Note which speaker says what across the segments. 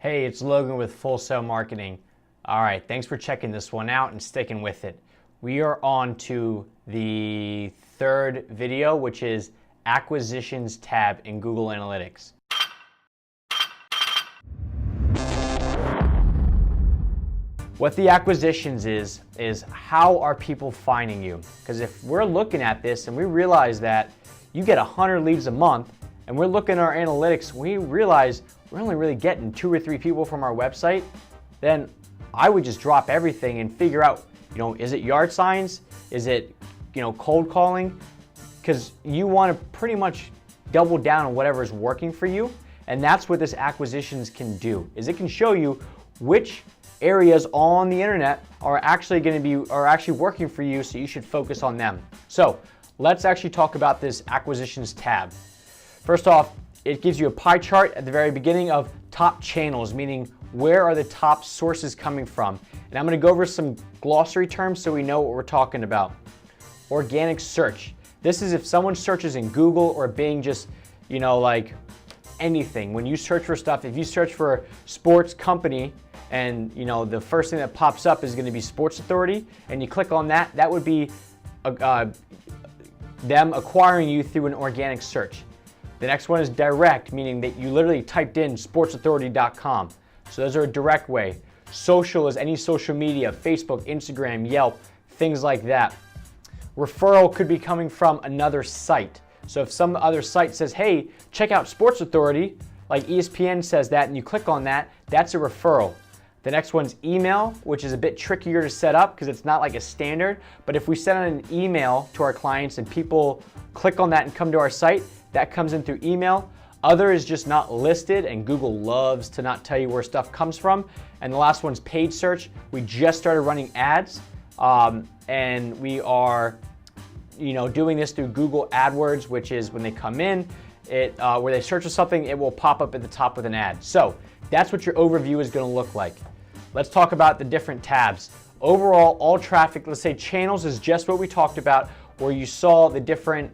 Speaker 1: Hey, it's Logan with Full Sail Marketing. All right, thanks for checking this one out and sticking with it. We are on to the third video, which is Acquisitions tab in Google Analytics. What the acquisitions is how are people finding you? Because if we're looking at this and we realize that you get 100 leads a month, and we're looking at our analytics, we realize we're only really getting 2 or 3 people from our website, then I would just drop everything and figure out, is it yard signs? Is it, cold calling? Because you want to pretty much double down on whatever is working for you. And that's what this acquisitions can do, is it can show you which areas on the internet are actually working for you, so you should focus on them. So let's actually talk about this acquisitions tab. First off, it gives you a pie chart at the very beginning of top channels, meaning where are the top sources coming from. And I'm going to go over some glossary terms so we know what we're talking about. Organic search. This is if someone searches in Google or Bing, just, like anything. When you search for stuff, if you search for sports company and, the first thing that pops up is going to be Sports Authority, and you click on that, that would be them acquiring you through an organic search. The next one is direct, meaning that you literally typed in sportsauthority.com. So those are a direct way. Social is any social media, Facebook, Instagram, Yelp, things like that. Referral could be coming from another site. So if some other site says, hey, check out Sports Authority, like ESPN says that, and you click on that, that's a referral. The next one's email, which is a bit trickier to set up because it's not like a standard. But if we send out an email to our clients and people click on that and come to our site, that comes in through email. Other is just not listed, and Google loves to not tell you where stuff comes from. And the last one's paid search. We just started running ads, and we are, doing this through Google AdWords, which is when they come in, where they search for something, it will pop up at the top with an ad. So that's what your overview is going to look like. Let's talk about the different tabs. Overall, all traffic, let's say channels is just what we talked about, where you saw the different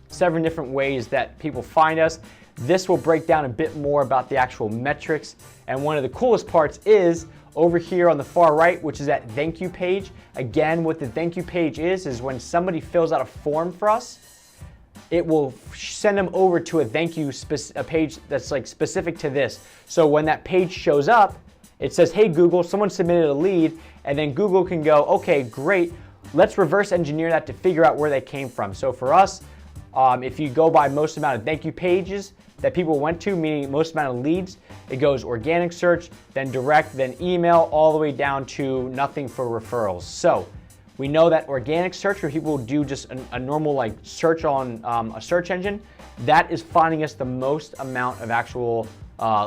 Speaker 1: 7 different ways that people find us. This will break down a bit more about the actual metrics. And one of the coolest parts is over here on the far right, which is that thank you page. Again, what the thank you page is when somebody fills out a form for us, it will send them over to a thank you a page that's like specific to this. So when that page shows up, it says, hey Google, someone submitted a lead, and then Google can go, okay, great, let's reverse engineer that to figure out where they came from. So for us, if you go by most amount of thank you pages that people went to, meaning most amount of leads, it goes organic search, then direct, then email, all the way down to nothing for referrals. So we know that organic search, where people do just a normal like search on a search engine, that is finding us the most amount of actual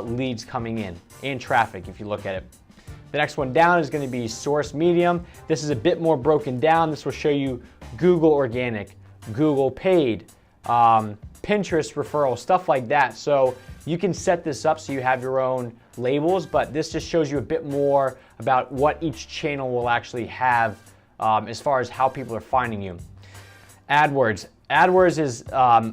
Speaker 1: leads coming in and traffic if you look at it. The next one down is going to be source medium. This is a bit more broken down. This will show you Google organic, Google paid, Pinterest referral, stuff like that. So you can set this up so you have your own labels, but this just shows you a bit more about what each channel will actually have as far as how people are finding you. AdWords. AdWords is,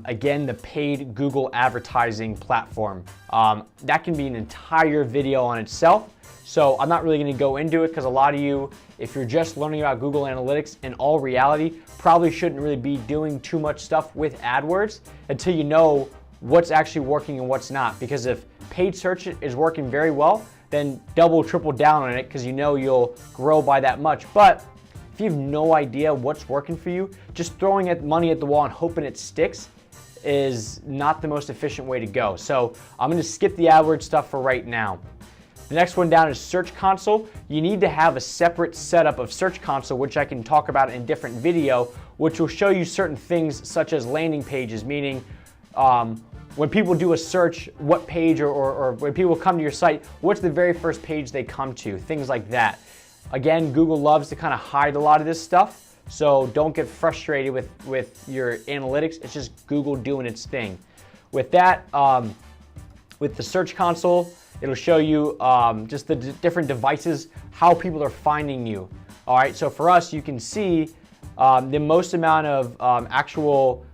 Speaker 1: again, the paid Google advertising platform. That can be an entire video on itself. So I'm not really going to go into it because a lot of you, if you're just learning about Google Analytics, in all reality, probably shouldn't really be doing too much stuff with AdWords until you know what's actually working and what's not. Because if paid search is working very well, then double, triple down on it because you'll grow by that much. But if you have no idea what's working for you, just throwing money at the wall and hoping it sticks is not the most efficient way to go. So I'm going to skip the AdWords stuff for right now. The next one down is Search Console. You need to have a separate setup of Search Console, which I can talk about in a different video, which will show you certain things such as landing pages, meaning when people do a search, what page or when people come to your site, what's the very first page they come to, things like that. Again, Google loves to kind of hide a lot of this stuff, so don't get frustrated with your analytics. It's just Google doing its thing. With that, with the Search Console, it'll show you just the different devices, how people are finding you. All right, so for us, you can see the most amount of actual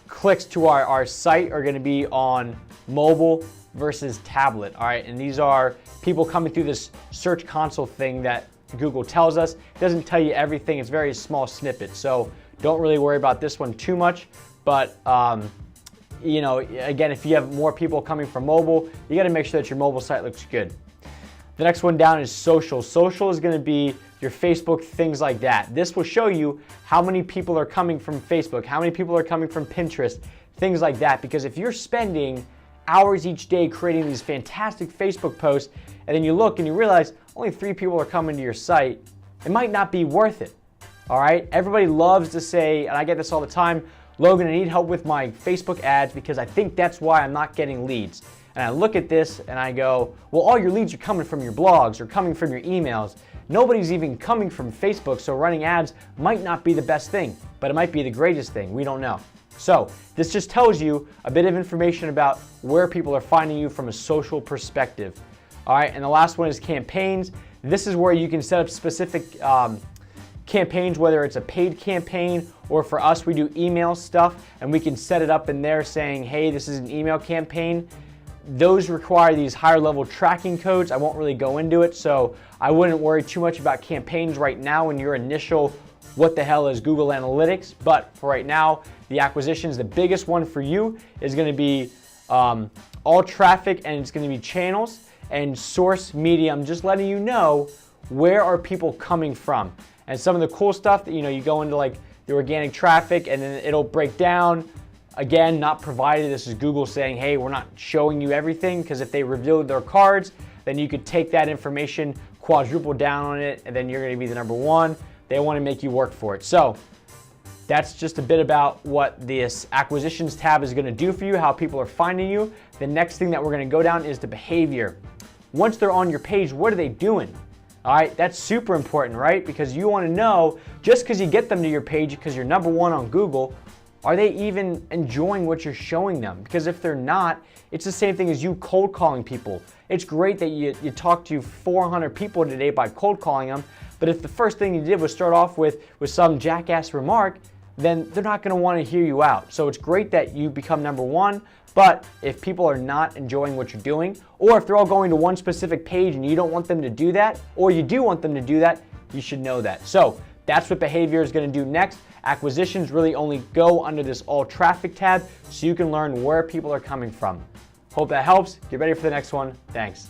Speaker 1: clicks to our site are going to be on mobile, versus tablet, all right? And these are people coming through this search console thing that Google tells us. It doesn't tell you everything, it's very small snippets. So don't really worry about this one too much, but you know, again, if you have more people coming from mobile, you gotta make sure that your mobile site looks good. The next one down is social. Social is gonna be your Facebook, things like that. This will show you how many people are coming from Facebook, how many people are coming from Pinterest, things like that. Because if you're spending hours each day creating these fantastic Facebook posts, and then you look and you realize only 3 people are coming to your site, it might not be worth it, all right? Everybody loves to say, and I get this all the time, Logan, I need help with my Facebook ads because I think that's why I'm not getting leads. And I look at this and I go, well, all your leads are coming from your blogs or coming from your emails. Nobody's even coming from Facebook, so running ads might not be the best thing, but it might be the greatest thing. We don't know. So this just tells you a bit of information about where people are finding you from a social perspective. All right, and the last one is campaigns. This is where you can set up specific campaigns, whether it's a paid campaign or for us, we do email stuff and we can set it up in there saying, hey, this is an email campaign. Those require these higher level tracking codes. I won't really go into it, so I wouldn't worry too much about campaigns right now in your initial what the hell is Google Analytics. But for right now, the acquisitions, the biggest one for you is gonna be all traffic, and it's gonna be channels and source media. I'm just letting you know where are people coming from. And some of the cool stuff that, you know, you go into like the organic traffic and then it'll break down. Again, not provided. This is Google saying, hey, we're not showing you everything, because if they revealed their cards, then you could take that information, quadruple down on it, and then you're gonna be the #1. They wanna make you work for it. So that's just a bit about what this acquisitions tab is gonna do for you, how people are finding you. The next thing that we're gonna go down is the behavior. Once they're on your page, what are they doing? All right, that's super important, right? Because you wanna know, just because you get them to your page because you're #1 on Google, are they even enjoying what you're showing them? Because if they're not, it's the same thing as you cold calling people. It's great that you talked to 400 people today by cold calling them, but if the first thing you did was start off with some jackass remark, then they're not gonna wanna hear you out. So it's great that you become #1, but if people are not enjoying what you're doing, or if they're all going to one specific page and you don't want them to do that, or you do want them to do that, you should know that. So that's what behavior is gonna do next. Acquisitions really only go under this all traffic tab, so you can learn where people are coming from. Hope that helps. Get ready for the next one. Thanks.